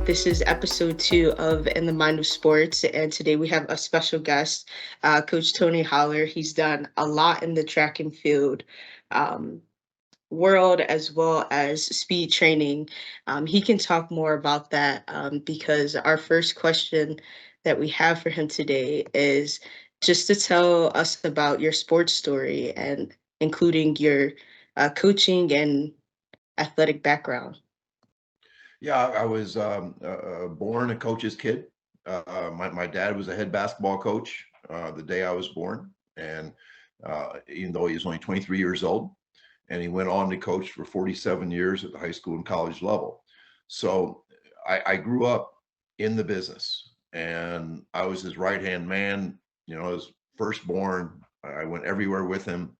This is episode 2 of In the Mind of Sports, and today we have a special guest, Coach Tony Holler. He's done a lot in the track and field um, world as well as speed training. He can talk more about that because our first question that we have for him today is just to tell us about your sports story and including your coaching and athletic background. Yeah, I was born a coach's kid. My dad was a head basketball coach the day I was born, and even though he was only 23 years old, and he went on to coach for 47 years at the high school and college level. So I grew up in the business, and I was his right hand man. You know, as firstborn, I went everywhere with him.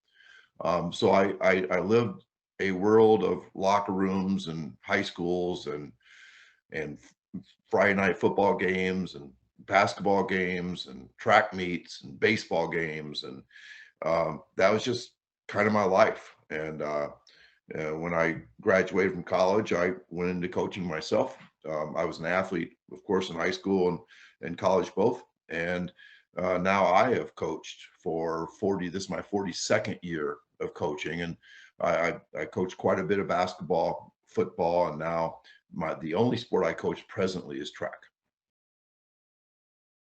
So I lived a world of locker rooms and high schools and Friday night football games and basketball games and track meets and baseball games, and that was just kind of my life. And when I graduated from college, I went into coaching myself. I was an athlete, of course, in high school and college both, and now I have coached for 40. This is my 42nd year of coaching, and I coach quite a bit of basketball, football, and now the only sport I coach presently is track.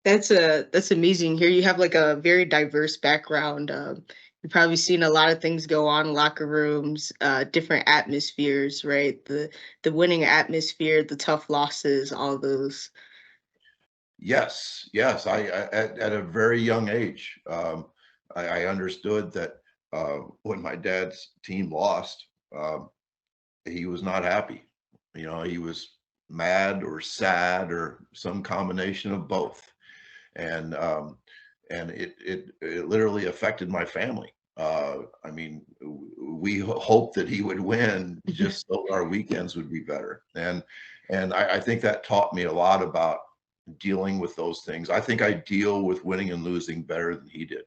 That's amazing. Here you have like a very diverse background. You've probably seen a lot of things go on in locker rooms, different atmospheres, right? The winning atmosphere, the tough losses, all those. Yes, yes. At a very young age, I understood that when my dad's team lost, um, he was not happy. You know, he was mad or sad or some combination of both. And it literally affected my family. I mean, we hoped that he would win just so our weekends would be better. And I think that taught me a lot about dealing with those things. I think I deal with winning and losing better than he did.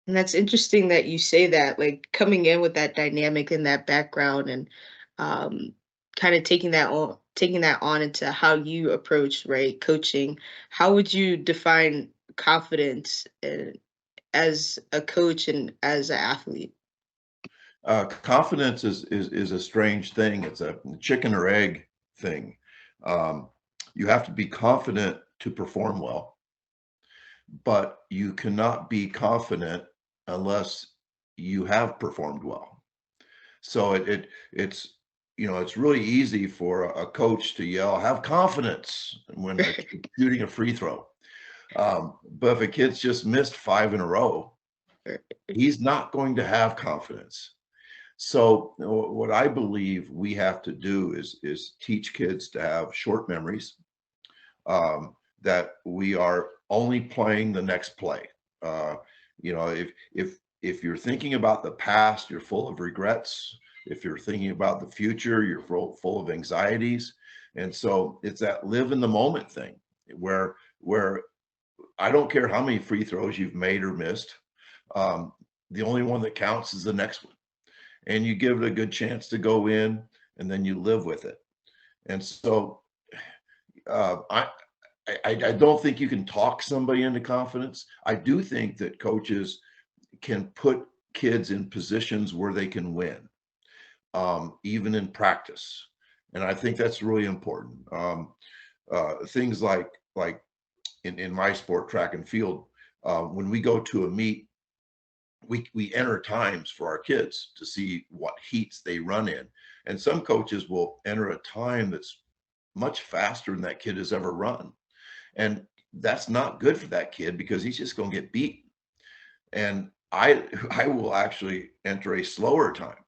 And that's interesting that you say that, like coming in with that dynamic and that background and um kind of taking that on into how you approach, right, coaching. How would you define confidence as a coach and as an athlete? Confidence is a strange thing. It's a chicken or egg thing. Um, you have to be confident to perform well, but you cannot be confident unless you have performed well. So it's it's really easy for a coach to yell, "Have confidence," when a kid's shooting a free throw. But if a kid's just missed 5 in a row, he's not going to have confidence. So what I believe we have to do is teach kids to have short memories, that we are only playing the next play. Uh, if you're thinking about the past, you're full of regrets. If you're thinking about the future, you're full of anxieties. And so it's that live in the moment thing where I don't care how many free throws you've made or missed. Um, the only one that counts is the next one, and you give it a good chance to go in, and then you live with it. And so I don't think you can talk somebody into confidence. I do think that coaches can put kids in positions where they can win, even in practice, and I think that's really important. Things like in my sport, track and field, when we go to a meet, we enter times for our kids to see what heats they run in, and some coaches will enter a time that's much faster than that kid has ever run, and that's not good for that kid because he's just going to get beat. And I will actually enter a slower time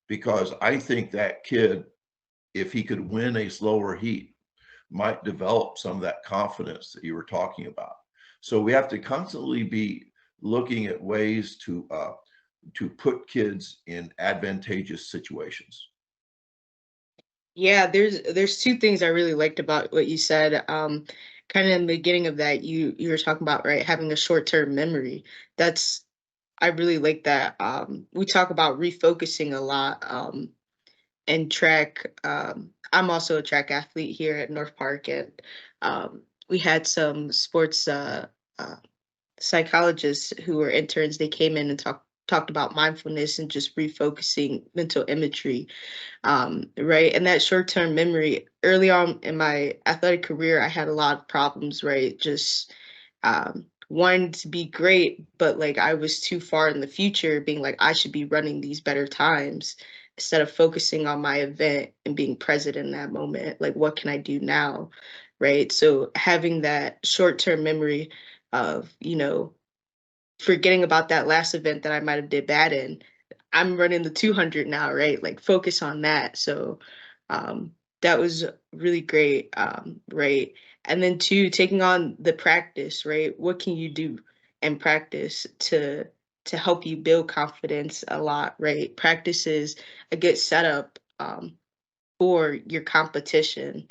because I think that kid, if he could win a slower heat, might develop some of that confidence that you were talking about. So we have to constantly be looking at ways to put kids in advantageous situations. Yeah, there's two things I really liked about what you said. Kind of in the beginning of that, you were talking about, right, having a short-term memory. That's I really like that. We talk about refocusing a lot. in track, I'm also a track athlete here at North Park, and we had some sports uh, psychologists who were interns. They came in and talked about mindfulness and just refocusing mental imagery, right? And that short term memory, early on in my athletic career, I had a lot of problems, right? Just wanting to be great, but like I was too far in the future, being like, I should be running these better times instead of focusing on my event and being present in that moment. Like, what can I do now? Right. So having that short term memory of, forgetting about that last event that I might have did bad in. I'm running the 200 now, right? Like focus on that. So um, that was really great, right? And then two, taking on the practice, right? What can you do and practice to help you build confidence a lot, right? Practice is a good setup for your competition.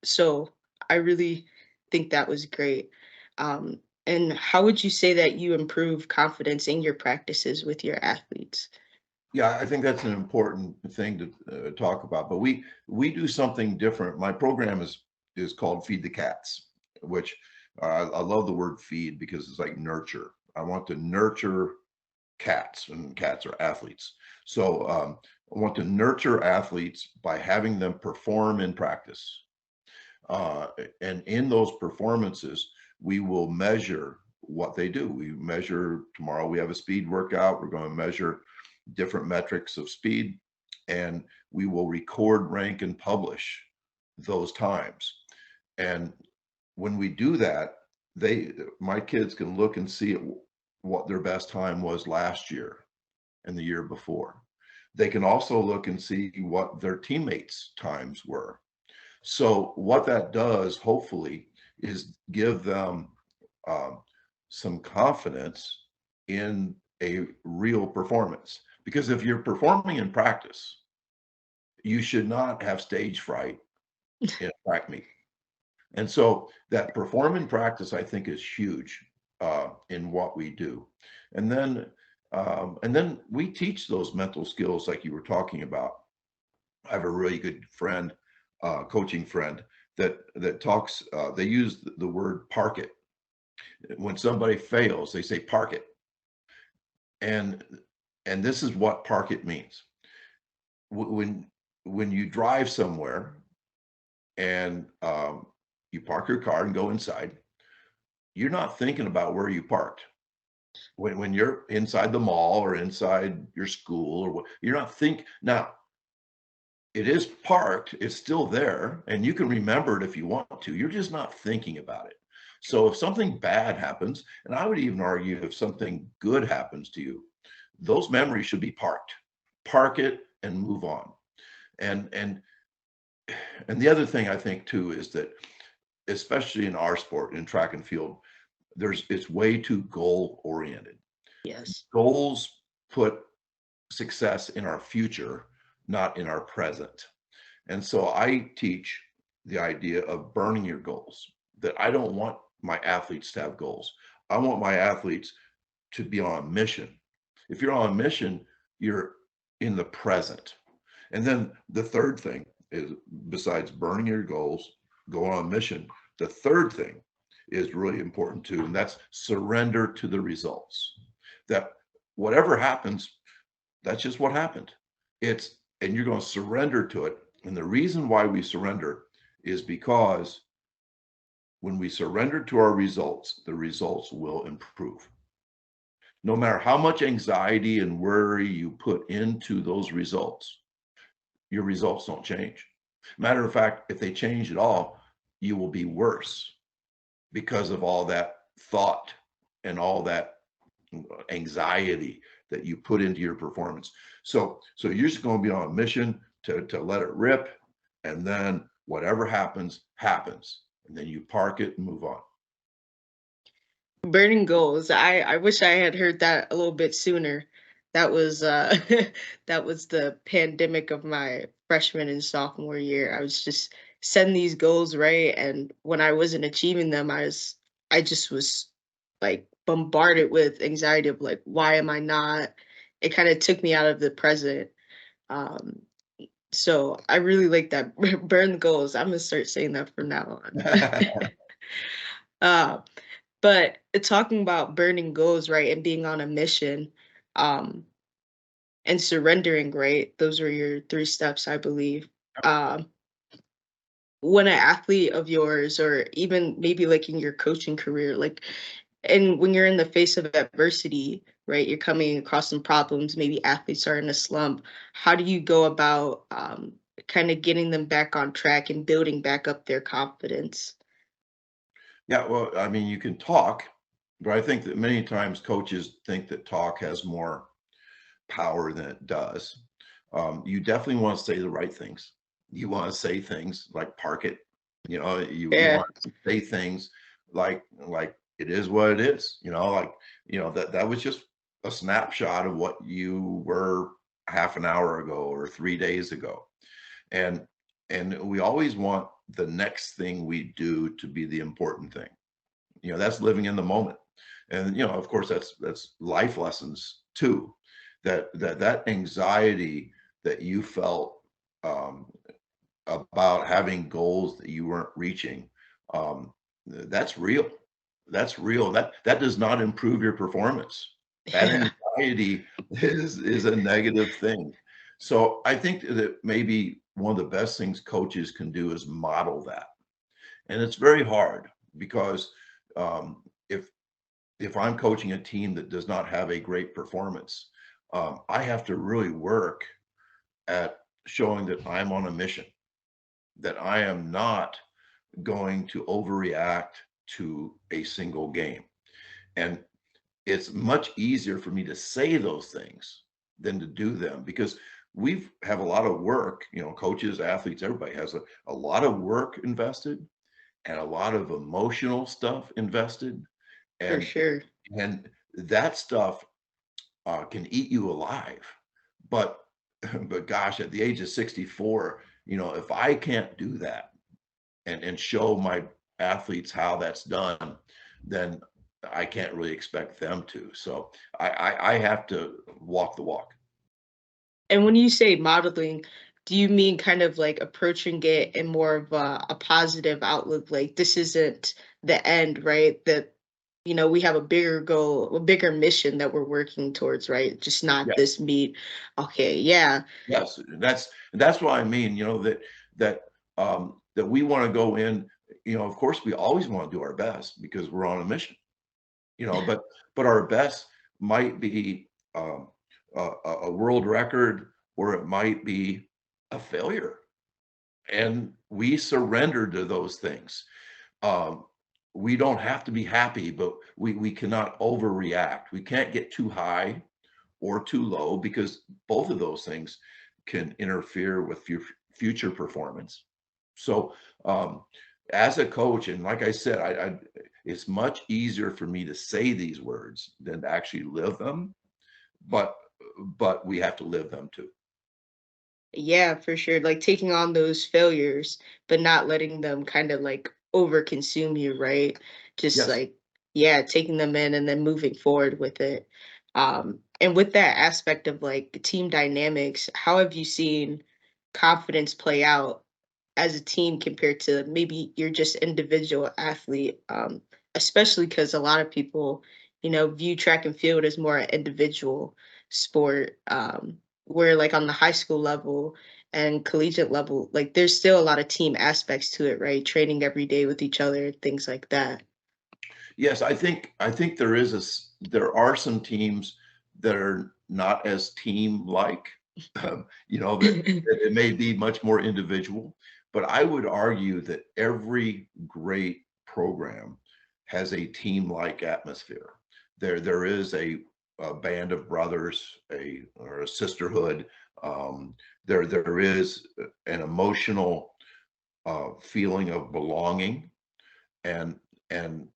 So I really think that was great. And how would you say that you improve confidence in your practices with your athletes? Yeah, I think that's an important thing to talk about. But we do something different. My program is called Feed the Cats, which I love the word feed because it's like nurture. I want to nurture cats, and cats are athletes. So I want to nurture athletes by having them perform in practice. Uh, and in those performances, we will measure what they do. We measure tomorrow, we have a speed workout. We're going to measure different metrics of speed, and we will record, rank, and publish those times. And when we do that, my kids can look and see what their best time was last year and the year before. They can also look and see what their teammates' times were. So what that does, hopefully, is give them um, some confidence in a real performance. Because if you're performing in practice, you should not have stage fright in a track meet. And so that perform in practice, I think, is huge in what we do. And then we teach those mental skills like you were talking about. I have a really good friend, coaching friend that talks. They use the word "park it." When somebody fails, they say "park it," and and this is what "park it" means. When you drive somewhere and you park your car and go inside, you're not thinking about where you parked. When you're inside the mall or inside your school or what, you're not think now. It is parked, it's still there, and you can remember it if you want to. You're just not thinking about it. So if something bad happens, and I would even argue if something good happens to you, those memories should be parked. Park it and move on. And and and the other thing I think too is that especially in our sport, in track and field, it's way too goal oriented. Yes. Goals put success in our future, not in our present. And so I teach the idea of burning your goals, that I don't want my athletes to have goals. I want my athletes to be on a mission. If you're on a mission, you're in the present. And then the third thing is, besides burning your goals, going on a mission, the third thing is really important too, and that's surrender to the results. That whatever happens, that's just what happened. And you're going to surrender to it. And the reason why we surrender is because when we surrender to our results, the results will improve. No matter how much anxiety and worry you put into those results, your results don't change. Matter of fact, if they change at all, you will be worse because of all that thought and all that anxiety that you put into your performance. So you're just going to be on a mission to let it rip, and then whatever happens, happens. And then you park it and move on. Burning goals. I wish I had heard that a little bit sooner. That was that was the pandemic of my freshman and sophomore year. I was just setting these goals, right? And when I wasn't achieving them, I just was like bombarded with anxiety of like, why am I not? It kind of took me out of the present. Um, So I really like that. Burn the goals. I'm gonna start saying that from now on. uh, but talking about burning goals, right, and being on a mission, um, and surrendering, right? Those are your three steps, I believe. Um, when an athlete of yours, or even maybe like in your coaching career, like, and when you're in the face of adversity, right, you're coming across some problems, maybe athletes are in a slump. How do you go about kind of getting them back on track and building back up their confidence? Yeah, well, I mean, you can talk, but I think that many times coaches think that talk has more power than it does. You definitely want to say the right things. You want to say things like park it. You Yeah, want to say things like it is what it is. Like that was just a snapshot of what you were half an hour ago or 3 days ago, and we always want the next thing we do to be the important thing. That's living in the moment. And of course that's life lessons too. That anxiety that you felt, um, about having goals that you weren't reaching, that's real. That's real. That does not improve your performance. That yeah, anxiety is a negative thing. So I think that maybe one of the best things coaches can do is model that. And it's very hard because, um, if I'm coaching a team that does not have a great performance, I have to really work at showing that I'm on a mission, that I am not going to overreact to a single game. And it's much easier for me to say those things than to do them, because we have a lot of work, coaches, athletes, everybody has a lot of work invested and a lot of emotional stuff invested. for And sure. and that stuff can eat you alive. But but gosh, at the age of 64, if I can't do that and show my athletes how that's done, then I can't really expect them to. So I have to walk the walk. And when you say modeling, do you mean kind of like approaching it in more of a positive outlook? Like this isn't the end, right? That we have a bigger goal, a bigger mission that we're working towards, right? Just not Yes, this meet. Okay, yeah, yes, that's what I mean. That we want to go in. Of course, we always want to do our best because we're on a mission. But our best might be, um, a world record, or it might be a failure, and we surrender to those things. Um, we don't have to be happy, but we cannot overreact. We can't get too high or too low, because both of those things can interfere with future performance. So, as a coach, and like I said, it's much easier for me to say these words than to actually live them, but we have to live them too. yeah, for sure. Like taking on those failures, but not letting them kind of like over consume you, right? Just Yes. like, yeah, taking them in and then moving forward with it. And with that aspect of like team dynamics, how have you seen confidence play out as a team compared to maybe you're just individual athlete, especially because a lot of people view track and field as more an individual sport, where like on the high school level and collegiate level, like there's still a lot of team aspects to it, right? Training every day with each other, things like that. Yes, I think there are some teams that are not as team-like, that it may be much more individual, but I would argue that every great program has a team-like atmosphere. There is a band of brothers, or a sisterhood. There is an emotional, feeling of belonging, and and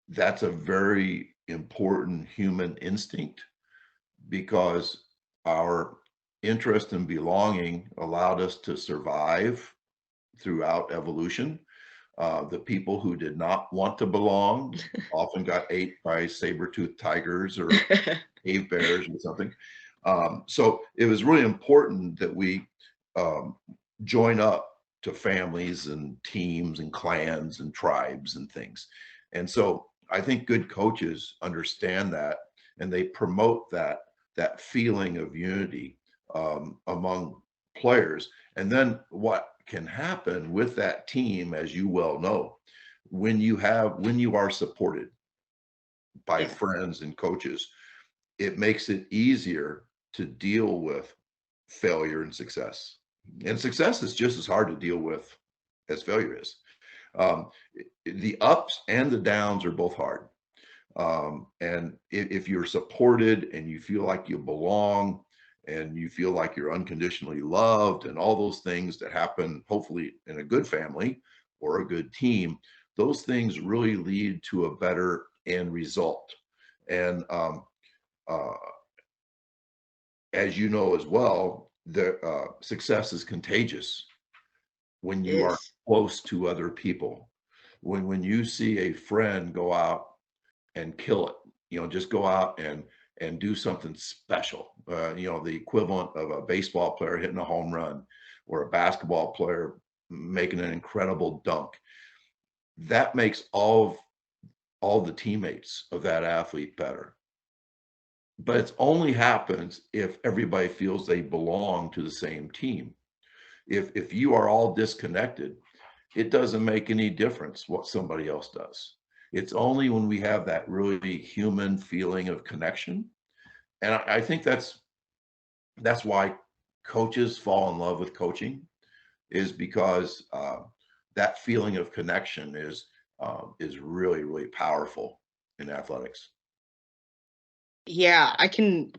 that's a very important human instinct, because our interest in belonging allowed us to survive throughout evolution. The people who did not want to belong often got ate by saber-toothed tigers or cave bears or something. So it was really important that we um, join up to families and teams and clans and tribes and things. And so I think good coaches understand that, and they promote that feeling of unity among players. And then what can happen with that team, as you well know, when you are supported by Yeah. friends and coaches, it makes it easier to deal with failure and success. And success is just as hard to deal with as failure is. Um, the ups and the downs are both hard. And if you're supported and you feel like you belong and you feel like you're unconditionally loved and all those things that happen, hopefully in a good family or a good team, those things really lead to a better end result. And uh, as you know as well, the success is contagious when It you are is. close to other people. When you see a friend go out and kill it, just go out and do something special. The equivalent of a baseball player hitting a home run or a basketball player making an incredible dunk. That makes all the teammates of that athlete better. But it only happens if everybody feels they belong to the same team. If you are all disconnected, it doesn't make any difference what somebody else does. It's only when we have that really human feeling of connection. And I think that's why coaches fall in love with coaching, is because that feeling of connection is really, really powerful in athletics. Yeah, I can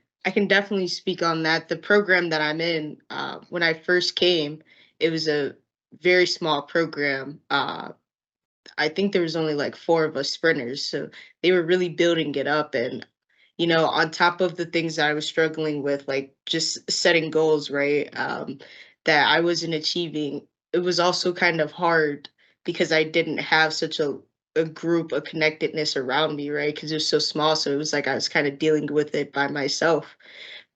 definitely speak on that. The program that I'm in, when I first came, it was a very small program. I think there was only like four of us sprinters, so they were really building it up. And on top of the things that I was struggling with, like just setting goals, right? That I wasn't achieving. It was also kind of hard because I didn't have such a group, a connectedness around me, right? Because it was so small, so it was like I was kind of dealing with it by myself.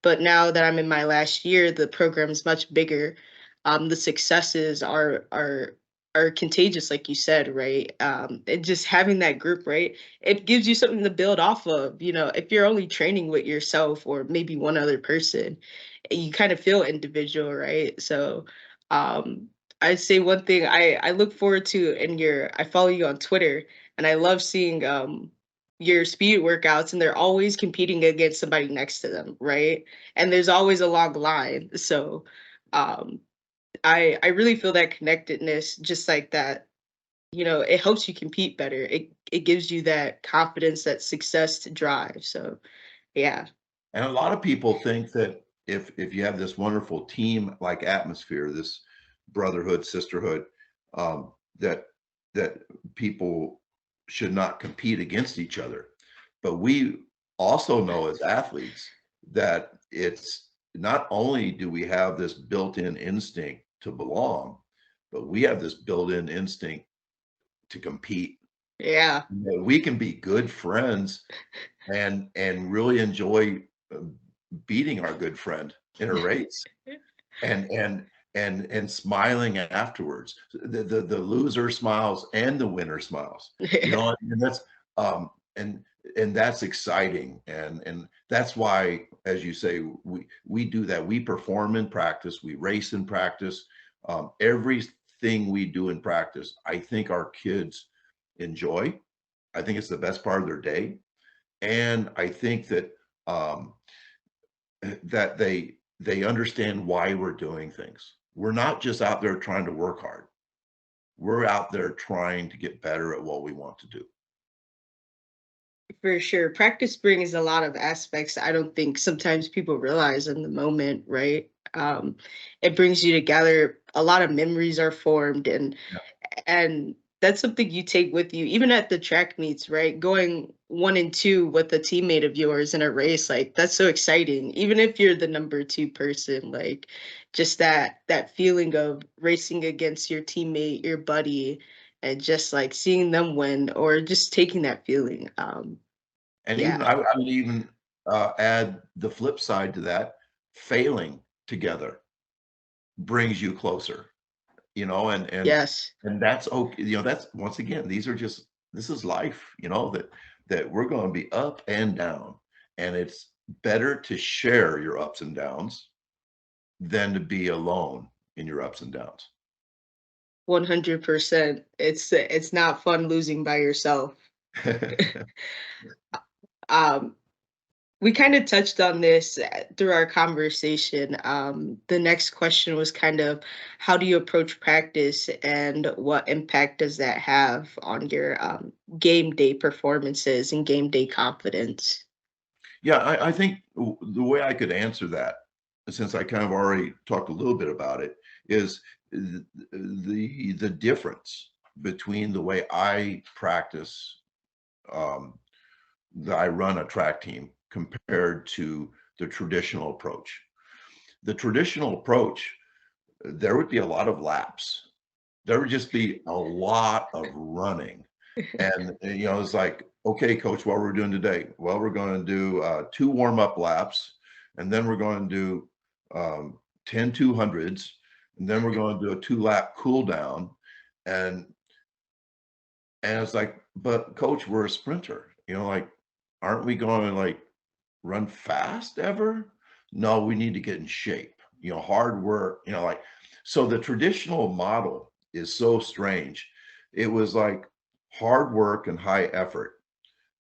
But now that I'm in my last year, the program is much bigger. The successes are contagious, like you said, right? And just having that group, right? It gives you something to build off of. If you're only training with yourself or maybe one other person, you kind of feel individual, right? So, um, I'd say one thing I look forward to in I follow you on Twitter, and I love seeing your speed workouts, and they're always competing against somebody next to them, right? And there's always a long line. So um I really feel that connectedness, just like that, it helps you compete better. It gives you that confidence, that success to drive. So yeah. And a lot of people think that if you have this wonderful team like atmosphere, this brotherhood, sisterhood, that people should not compete against each other. But we also know as athletes that it's not only do we have this built-in instinct to belong, but we have this built-in instinct to compete. Yeah. We can be good friends and really enjoy beating our good friend in a race and and smiling afterwards. The loser smiles and the winner smiles. Yeah. And that's um and and that's exciting. And that's why, as you say, we do that. We perform in practice, we race in practice. Everything we do in practice, I think our kids enjoy. I think it's the best part of their day. And I think that um, that they understand why we're doing things. We're not just out there trying to work hard. We're out there trying to get better at what we want to do. For sure. Practice brings a lot of aspects I don't think sometimes people realize in the moment, right? It brings you together. A lot of memories are formed, and that's something you take with you even at the track meets, right? Going 1 and 2 with a teammate of yours in a race, like that's so exciting, even if you're the number 2 person. Like just that feeling of racing against your teammate, your buddy, and just like seeing them win or just taking that feeling. And even Yeah. I would even add the flip side to that, failing together. brings you closer, you know, Yes. and that's okay. You know, that's once again, these are just this is life, you know, that we're going to be up and down. And it's better to share your ups and downs than to be alone in your ups and downs. 100%. It's not fun losing by yourself. Um, we kind of touched on this through our conversation. The next question was kind of how do you approach practice and what impact does that have on your game day performances and game day confidence? Yeah, I think the way I could answer that, since I kind of already talked a little bit about it, is the difference between the way I practice, um, that I run a track team compared to the traditional approach. The traditional approach, there would be a lot of laps. There would just be a lot of running. And, you know, it's like, okay, coach, what we're doing today? Well, we're going to do 2 warm-up laps, and then we're going to do 10 200s, and then we're going to do a 2-lap cool down. And and it's like, but coach, we're a sprinter. You know, like, aren't we going to like run fast ever? No, we need to get in shape. You know, hard work, you know, like so the traditional model is so strange. It was like hard work and high effort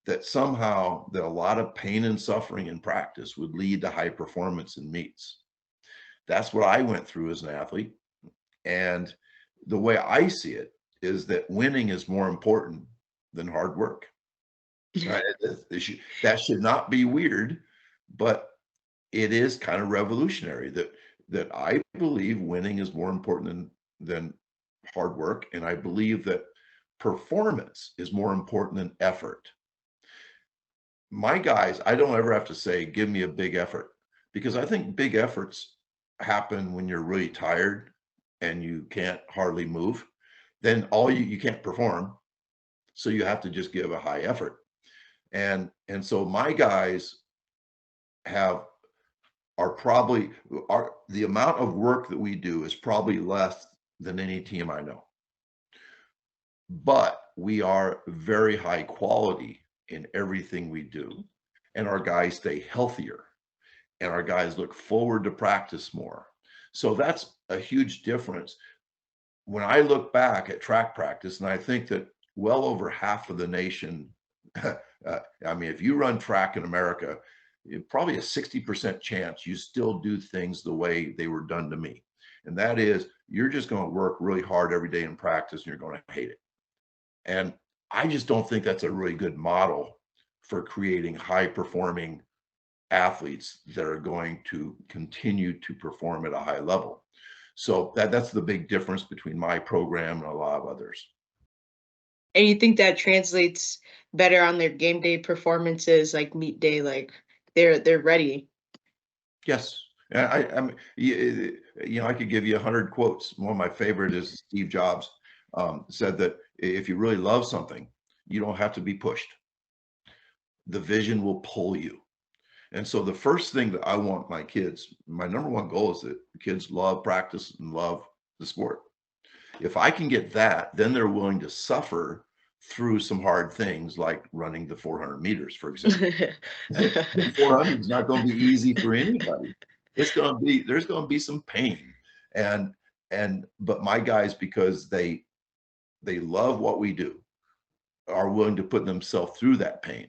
that somehow that a lot of pain and suffering in practice would lead to high performance in meets. That's what I went through as an athlete. And the way I see it is that winning is more important than hard work. Right? That should not be weird, but it is kind of revolutionary that I believe winning is more important than hard work, and I believe that performance is more important than effort. My guys, I don't ever have to say, "Give me a big effort," because I think big efforts happen when you're really tired and you can't hardly move. Then all you can't perform, so you have to just give a high effort. And so my guys have are probably are the amount of work that we do is probably less than any team I know. But we are very high quality in everything we do. And our guys stay healthier and our guys look forward to practice more. So that's a huge difference. When I look back at track practice, and I think that well over half of the nation, I mean, if you run track in America, probably a 60% chance you still do things the way they were done to me. And that is, you're just going to work really hard every day in practice and you're going to hate it. And I just don't think that's a really good model for creating high performing athletes that are going to continue to perform at a high level. So that's the big difference between my program and a lot of others. And you think that translates better on their game day performances, like meet day, like they're ready. Yes. I mean, you know, I could give you 100 quotes. One of my favorite is Steve Jobs said that if you really love something, you don't have to be pushed. The vision will pull you. And so the first thing that I want my kids, my number one goal is that kids love practice and love the sport. If I can get that, then they're willing to suffer through some hard things like running the 400 meters, for example. The 400 is not going to be easy for anybody. It's going to be there's going to be some pain, and but my guys, because they love what we do, are willing to put themselves through that pain.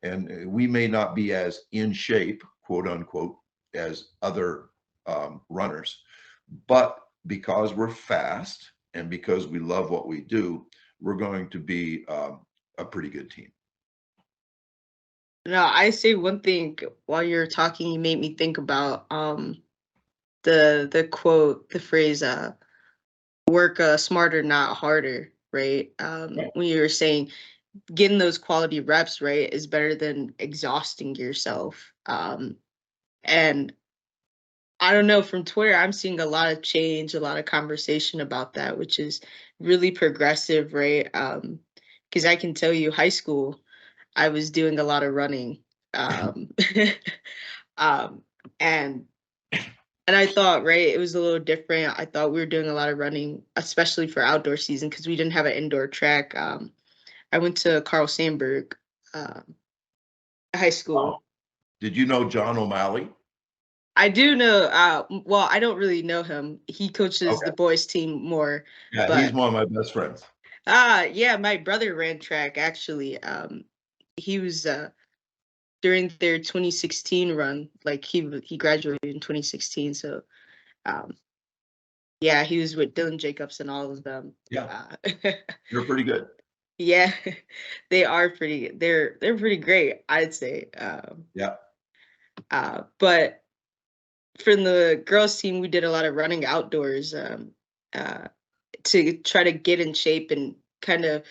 And we may not be as in shape, quote unquote, as other runners, but because we're fast and because we love what we do, we're going to be a pretty good team. No, I say one thing while you're talking, you made me think about the quote, the phrase work smarter, not harder, right? Right. When you were saying getting those quality reps, right, is better than exhausting yourself. And I don't know, from Twitter, I'm seeing a lot of change, a lot of conversation about that, which is really progressive, right? Because I can tell you, high school, I was doing a lot of running. Um, um, and And I thought, right, it was a little different. I thought we were doing a lot of running, especially for outdoor season, because we didn't have an indoor track. I went to Carl Sandburg High Oh, School. did you know John O'Malley? I do know, well, I don't really know him. He coaches the Okay. boys team more, Yeah, he's but one of my best friends. yeah, my brother ran track actually. He was during their 2016 run, like he graduated in 2016, so um yeah, he was with Dylan Jacobs and all of them. Yeah, Uh, you're pretty good. yeah, they are pretty. They're pretty great, I'd say. Yeah. But for the girls team, we did a lot of running outdoors uh, to try to get in shape and kind of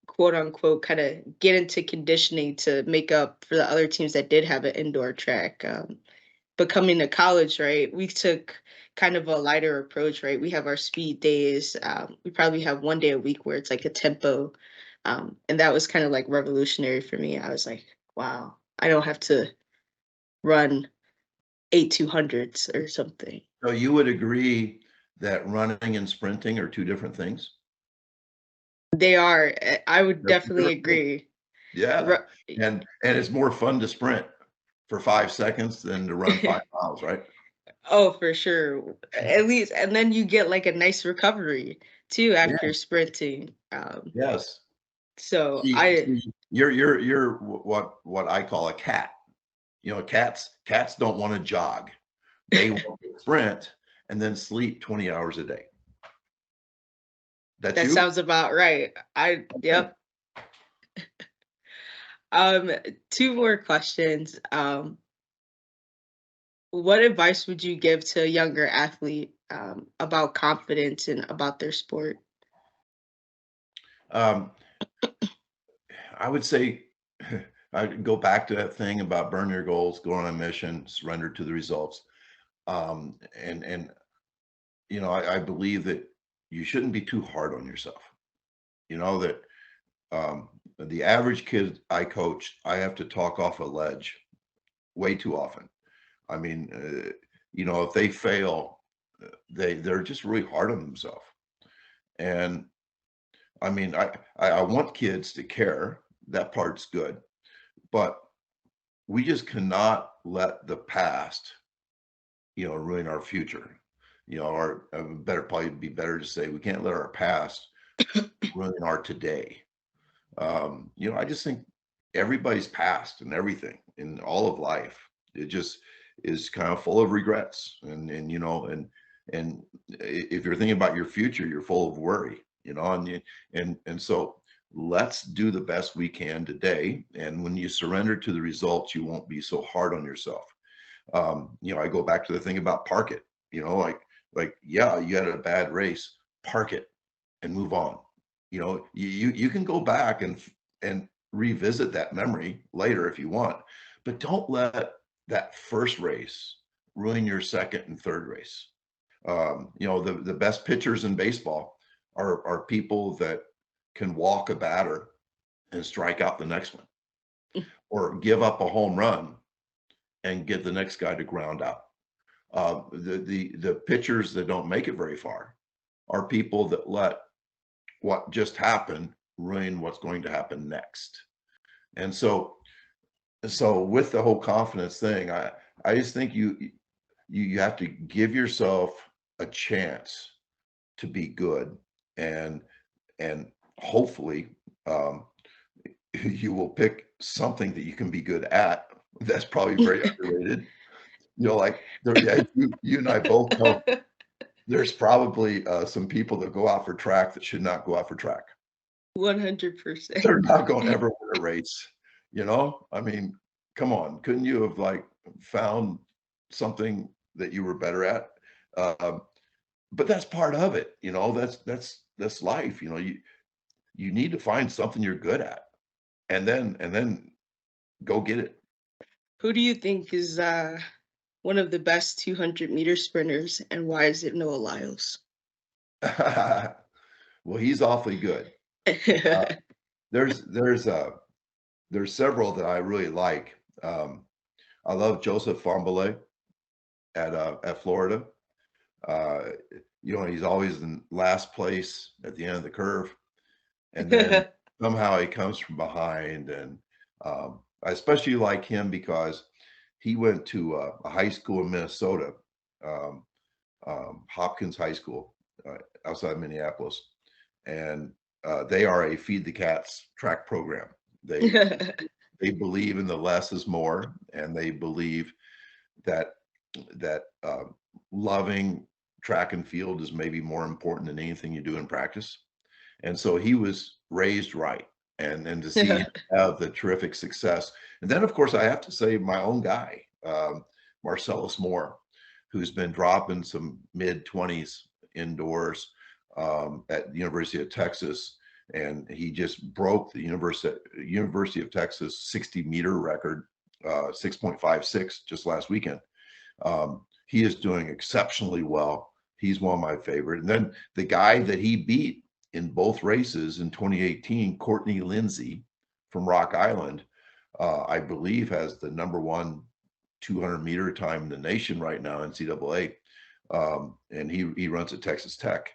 quote unquote kind of get into conditioning to make up for the other teams that did have an indoor track. But coming to college, right, we took kind of a lighter approach, right? We have our speed days. We probably have 1 day a week where it's like a tempo. And that was kind of like revolutionary for me. I was like, wow, I don't have to run 8 200s or something. So you would agree that running and sprinting are two different things? They are, I would They're two definitely different things. agree. Yeah, Ru- and it's more fun to sprint for 5 seconds than to run 5 miles, right? Oh, for sure. At least, and then you get like a nice recovery too Yeah, after sprinting. yes. So I See, you're what I call a cat. You know, cats don't wanna jog. They want to sprint and then sleep 20 hours a day. That's That you? sounds about right. I Okay. yep. Um, two more questions. What advice would you give to a younger athlete about confidence and about their sport? Um, I would say I'd go back to that thing about burn your goals, go on a mission, surrender to the results. And you know, I believe that you shouldn't be too hard on yourself. You know that the average kid I coach, I have to talk off a ledge way too often. I mean, you know, if they fail, they're just really hard on themselves. And I mean, I want kids to care. That part's good, but we just cannot let the past, you know, ruin our future. You know, our better probably be better to say we can't let our past ruin our today. You know, I just think everybody's past and everything in all of life, it just is kind of full of regrets. And you know, and if you're thinking about your future, you're full of worry, you know, and so let's do the best we can today. And when you surrender to the results, you won't be so hard on yourself. You know, I go back to the thing about park it, you know, like, yeah, you had a bad race, park it and move on. You know, you can go back and revisit that memory later if you want, but don't let that first race ruin your second and third race. You know, the best pitchers in baseball are people that can walk a batter and strike out the next one, or give up a home run and get the next guy to ground out. The pitchers that don't make it very far are people that let what just happened ruin what's going to happen next. And so with the whole confidence thing, I just think you have to give yourself a chance to be good, and and hopefully um, you will pick something that you can be good at. That's probably very underrated. You know, like there, yeah, you and I both know there's probably some people that go out for track that should not go out for track. 100%. They're not gonna ever win a race, you know? I mean, come on, couldn't you have, like, found something that you were better at? Um, but that's part of it, you know? That's life, you know? You need to find something you're good at, and then go get it. Who do you think is one of the best 200-meter sprinters, and why is it Noah Lyles? Well, he's awfully good. Uh, there's there's, uh there's several that I really like. I love Joseph Fahnbulleh. at Florida. Uh, he's always in last place at the end of the curve, and then somehow he comes from behind. And I especially like him because he went to a high school in Minnesota, um, Hopkins High School, outside Minneapolis, and they are a feed the cats track program. They they believe in the less is more, and they believe that that loving track and field is maybe more important than anything you do in practice. And so he was raised right, and to see him have the terrific success. And then, of course, I have to say my own guy, Marcellus Moore, who's been dropping some mid-20s indoors at the University of Texas, and he just broke the University of Texas 60-meter record, 6.56 just last weekend. He is doing exceptionally well. He's one of my favorite. And then the guy that he beat in both races in 2018, Courtney Lindsay from Rock Island, I believe has the number one 200-meter time in the nation right now, NCAA, and he runs at Texas Tech.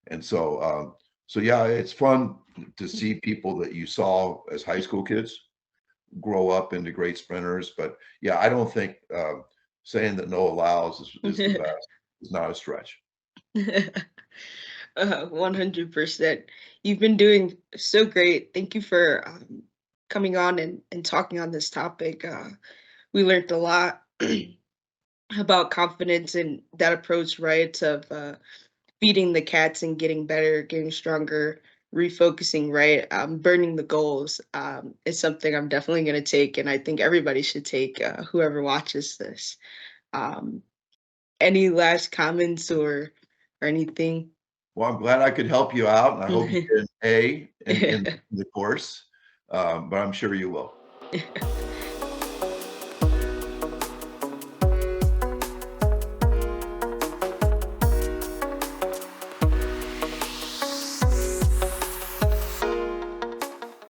And so yeah, it's fun to see people that you saw as high school kids grow up into great sprinters. But yeah, I don't think saying that Noah Lyles is the best is not a stretch. 100%. You've been doing so great. Thank you for coming on and talking on this topic. We learned a lot about confidence and that approach, right? Of feeding the cats and getting better, getting stronger, refocusing, right? Burning the goals is something I'm definitely going to take, and I think everybody should take. Whoever watches this. Um, any last comments or anything? Well, I'm glad I could help you out, and I hope you get an A in the course, but I'm sure you will.